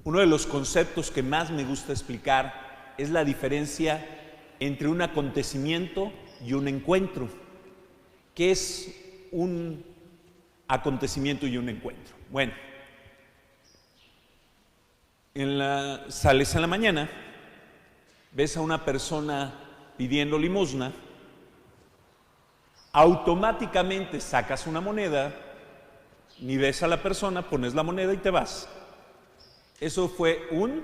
Uno de los conceptos que más me gusta explicar es la diferencia entre un acontecimiento y un encuentro. ¿Qué es un acontecimiento y un encuentro? Bueno, sales en la mañana, ves a una persona pidiendo limosna, automáticamente sacas una moneda, ni ves a la persona, pones la moneda y te vas. Eso fue un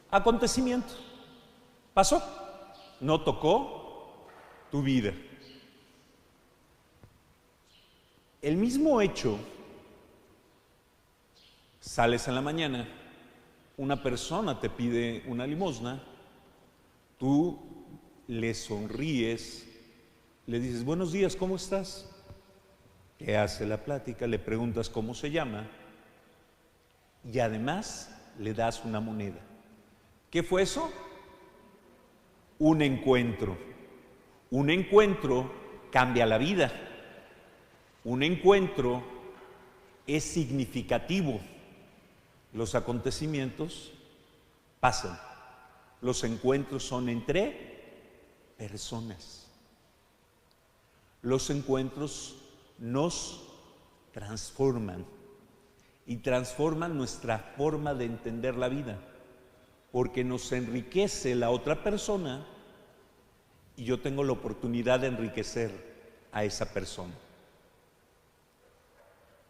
acontecimiento. Pasó, no tocó tu vida. El mismo hecho, sales en la mañana, una persona te pide una limosna, tú le sonríes, le dices, buenos días, ¿cómo estás? Te hace la plática, le preguntas cómo se llama y además le das una moneda. ¿Qué fue eso? Un encuentro. Un encuentro cambia la vida. Un encuentro es significativo. Los acontecimientos pasan. Los encuentros son entre personas. Los encuentros nos transforman y transforman nuestra forma de entender la vida, porque nos enriquece la otra persona y yo tengo la oportunidad de enriquecer a esa persona.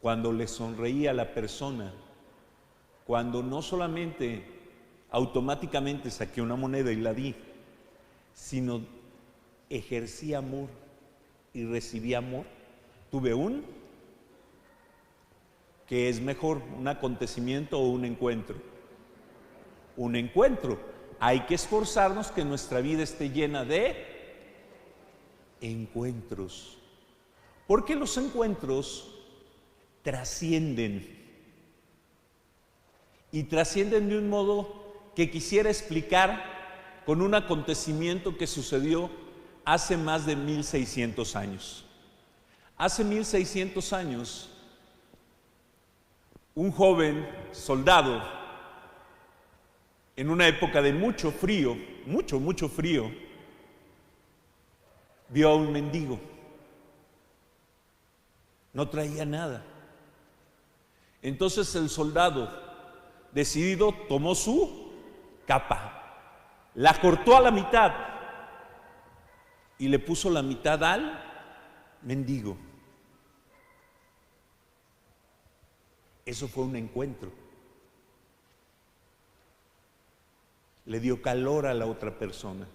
Cuando le sonreí a la persona, cuando no solamente automáticamente saqué una moneda y la di, sino ejercí amor y recibí amor, tuve ¿qué es mejor, un acontecimiento o un encuentro? Un encuentro. Hay que esforzarnos que nuestra vida esté llena de encuentros, porque los encuentros trascienden y trascienden de un modo que quisiera explicar con un acontecimiento que sucedió hace más de 1600 años. Hace 1600 años, un joven soldado, en una época de mucho frío, mucho frío, vio a un mendigo. No traía nada. Entonces el soldado, decidido, tomó su capa, la cortó a la mitad y le puso la mitad al mendigo. Eso fue un encuentro. Le dio calor a la otra persona.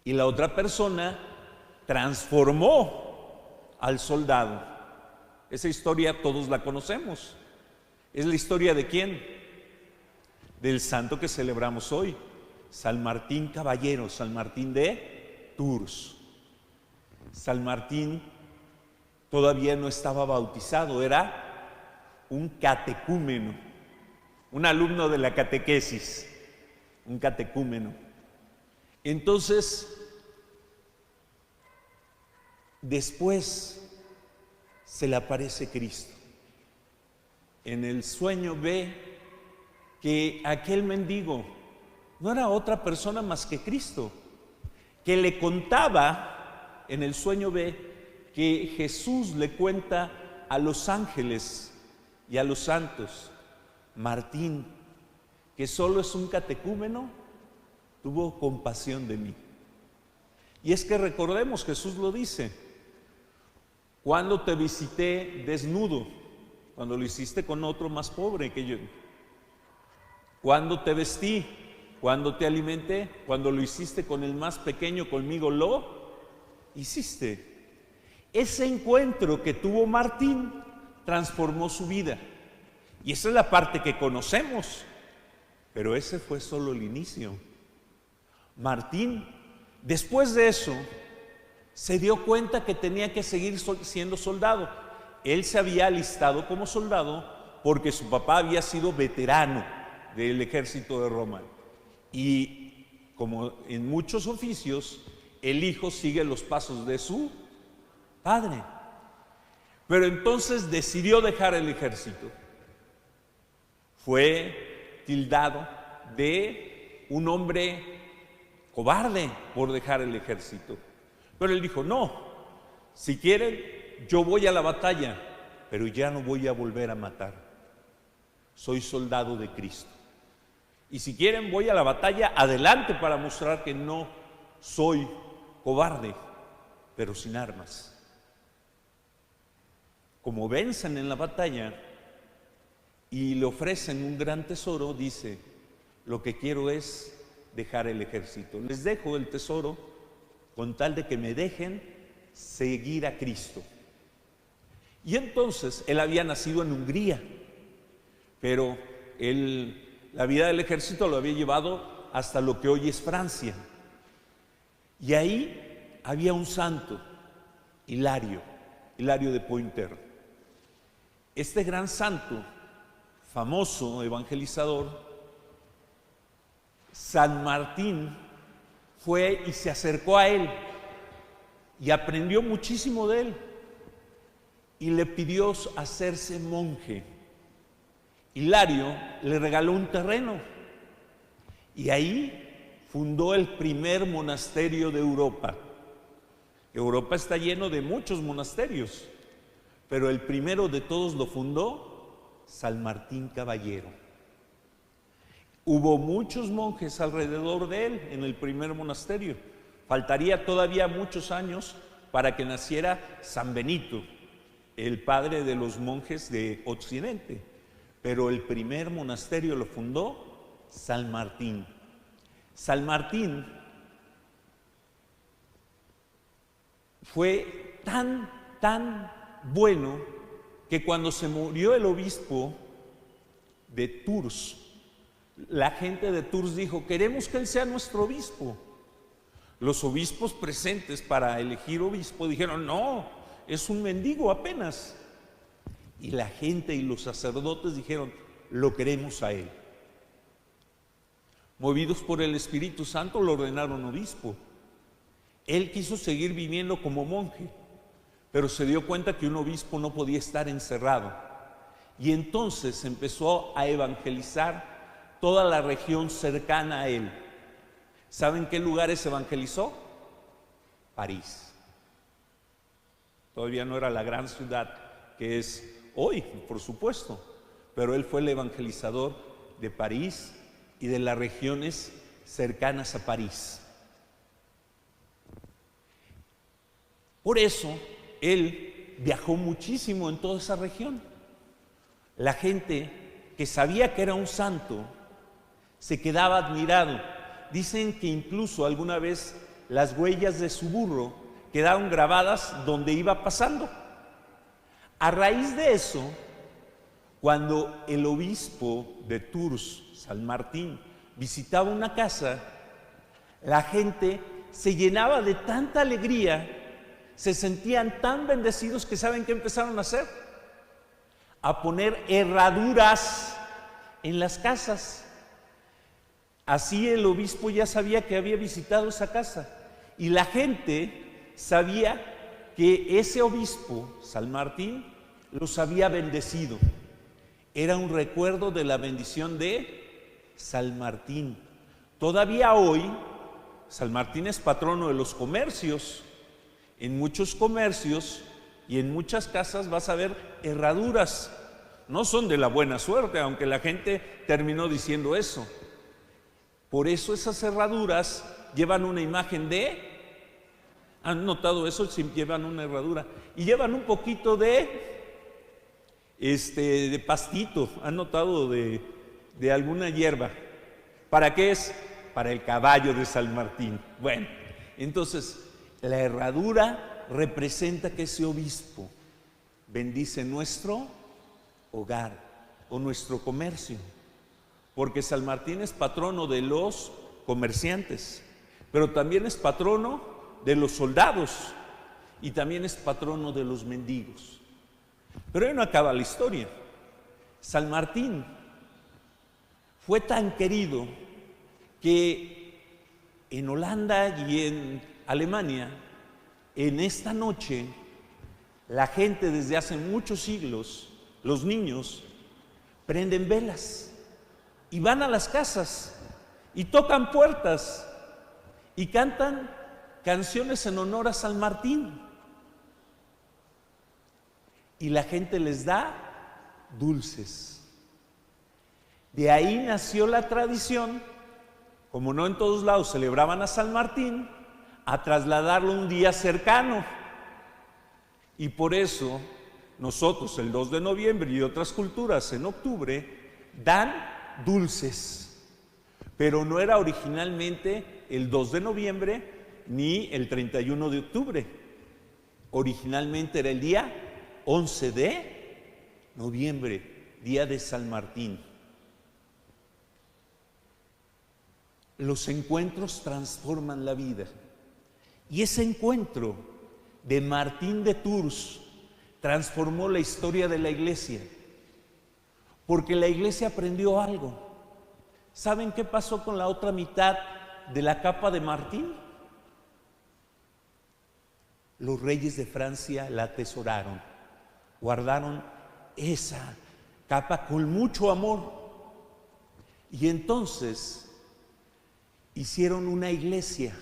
Y la otra persona transformó al soldado. Esa historia todos la conocemos. ¿Es la historia de quién? Del santo que celebramos hoy, San Martín Caballero, San Martín de Tours. San Martín todavía no estaba bautizado, era un catecúmeno, un alumno de la catequesis, un catecúmeno. Entonces, después se le aparece Cristo. En el sueño ve que aquel mendigo no era otra persona más que Cristo, que le contaba, en el sueño ve que Jesús le cuenta a los ángeles y a los santos, Martín, que solo es un catecúmeno, tuvo compasión de mí. Y es que recordemos, Jesús lo dice, cuando te visité desnudo, cuando lo hiciste con otro más pobre que yo, cuando te vestí, cuando te alimenté, cuando lo hiciste con el más pequeño, conmigo lo hiciste. Ese encuentro que tuvo Martín transformó su vida. Y esa es la parte que conocemos, pero ese fue solo el inicio. Martín, después de eso, se dio cuenta que tenía que seguir siendo soldado. Él se había alistado como soldado porque su papá había sido veterano del ejército de Roma. Y como en muchos oficios, el hijo sigue los pasos de su padre. Pero entonces decidió dejar el ejército. Fue tildado de un hombre cobarde por dejar el ejército. Pero él dijo, no, si quieren, yo voy a la batalla, pero ya no voy a volver a matar. Soy soldado de Cristo. Y si quieren, voy a la batalla adelante para mostrar que no soy cobarde, pero sin armas. Como vencen en la batalla y le ofrecen un gran tesoro, dice, lo que quiero es dejar el ejército. Les dejo el tesoro con tal de que me dejen seguir a Cristo. Y entonces él había nacido en Hungría, pero la vida del ejército lo había llevado hasta lo que hoy es Francia. Y ahí había un santo, Hilario de Poitiers. Este gran santo, famoso evangelizador, San Martín, fue y se acercó a él y aprendió muchísimo de él y le pidió hacerse monje. Hilario le regaló un terreno y ahí fundó el primer monasterio de Europa. Europa está lleno de muchos monasterios, pero el primero de todos lo fundó San Martín Caballero. Hubo muchos monjes alrededor de él en el primer monasterio. Faltaría todavía muchos años para que naciera San Benito, el padre de los monjes de Occidente. Pero el primer monasterio lo fundó San Martín. San Martín fue tan bueno que cuando se murió el obispo de Tours, la gente de Tours dijo, queremos que él sea nuestro obispo. Los obispos presentes para elegir obispo dijeron, no, es un mendigo apenas. Y la gente y los sacerdotes dijeron, lo queremos a él. Movidos por el Espíritu Santo lo ordenaron obispo. Él quiso seguir viviendo como monje, pero se dio cuenta que un obispo no podía estar encerrado. Y entonces empezó a evangelizar toda la región cercana a él. ¿Saben qué lugares evangelizó? París. Todavía no era la gran ciudad que es hoy, por supuesto, pero él fue el evangelizador de París y de las regiones cercanas a París. Por eso, él viajó muchísimo en toda esa región. La gente que sabía que era un santo se quedaba admirado. Dicen que incluso alguna vez las huellas de su burro quedaron grabadas donde iba pasando. A raíz de eso, cuando el obispo de Tours, San Martín, visitaba una casa, la gente se llenaba de tanta alegría, se sentían tan bendecidos que ¿saben qué empezaron a hacer? A poner herraduras en las casas. Así el obispo ya sabía que había visitado esa casa y la gente sabía que ese obispo, San Martín, los había bendecido. Era un recuerdo de la bendición de San Martín. Todavía hoy, San Martín es patrono de los comercios. En muchos comercios y en muchas casas vas a ver herraduras. No son de la buena suerte, aunque la gente terminó diciendo eso. Por eso esas herraduras llevan una imagen de... ¿Han notado eso? Si llevan una herradura. Y llevan un poquito de pastito. ¿Han notado de alguna hierba? ¿Para qué es? Para el caballo de San Martín. Bueno, entonces la herradura representa que ese obispo bendice nuestro hogar o nuestro comercio. Porque San Martín es patrono de los comerciantes, pero también es patrono de los soldados y también es patrono de los mendigos. Pero ahí no acaba la historia. San Martín fue tan querido que en Holanda y en Alemania, en esta noche, la gente desde hace muchos siglos, los niños, prenden velas y van a las casas y tocan puertas y cantan canciones en honor a San Martín. Y la gente les da dulces. De ahí nació la tradición, como no en todos lados celebraban a San Martín, a trasladarlo un día cercano. Y por eso nosotros el 2 de noviembre y otras culturas en octubre dan dulces. Pero no era originalmente el 2 de noviembre ni el 31 de octubre. Originalmente era el día 11 de noviembre, día de San Martín. Los encuentros transforman la vida. Y ese encuentro de Martín de Tours transformó la historia de la iglesia. Porque la iglesia aprendió algo. ¿Saben qué pasó con la otra mitad de la capa de Martín? Los reyes de Francia la atesoraron, guardaron esa capa con mucho amor. Y entonces hicieron una iglesia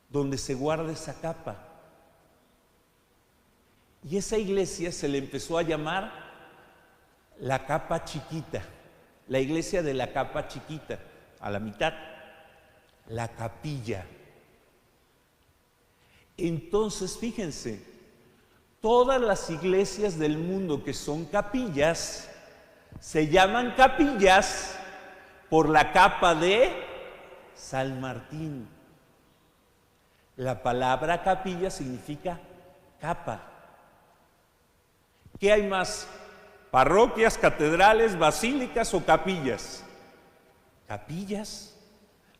donde se guarda esa capa. Y esa iglesia se le empezó a llamar la capa chiquita, la iglesia de la capa chiquita, a la mitad, la capilla. Entonces, fíjense, todas las iglesias del mundo que son capillas, se llaman capillas por la capa de San Martín. La palabra capilla significa capa. ¿Qué hay más? ¿Parroquias, catedrales, basílicas o capillas? Capillas.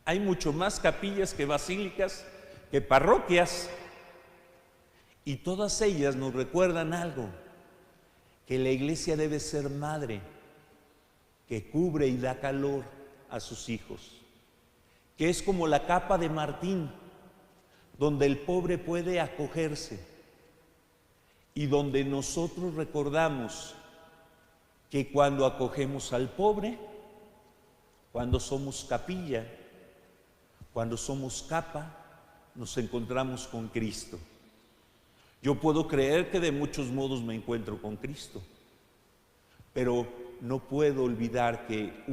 Hay mucho más capillas que basílicas, que parroquias. Y todas ellas nos recuerdan algo, que la iglesia debe ser madre, que cubre y da calor a sus hijos, que es como la capa de Martín, donde el pobre puede acogerse y donde nosotros recordamos que cuando acogemos al pobre, cuando somos capilla, cuando somos capa, nos encontramos con Cristo. Yo puedo creer que de muchos modos me encuentro con Cristo, pero no puedo olvidar que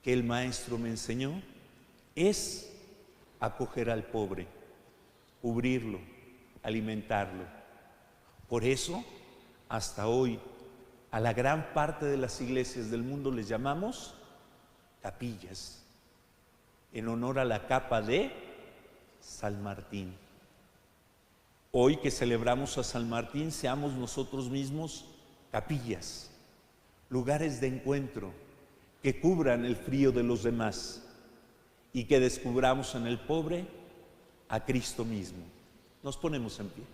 que el Maestro me enseñó, es acoger al pobre, cubrirlo, alimentarlo. Por eso, hasta hoy, a la gran parte de las iglesias del mundo les llamamos capillas, en honor a la capa de San Martín. Hoy que celebramos a San Martín, seamos nosotros mismos capillas, lugares de encuentro que cubran el frío de los demás y que descubramos en el pobre a Cristo mismo. Nos ponemos en pie.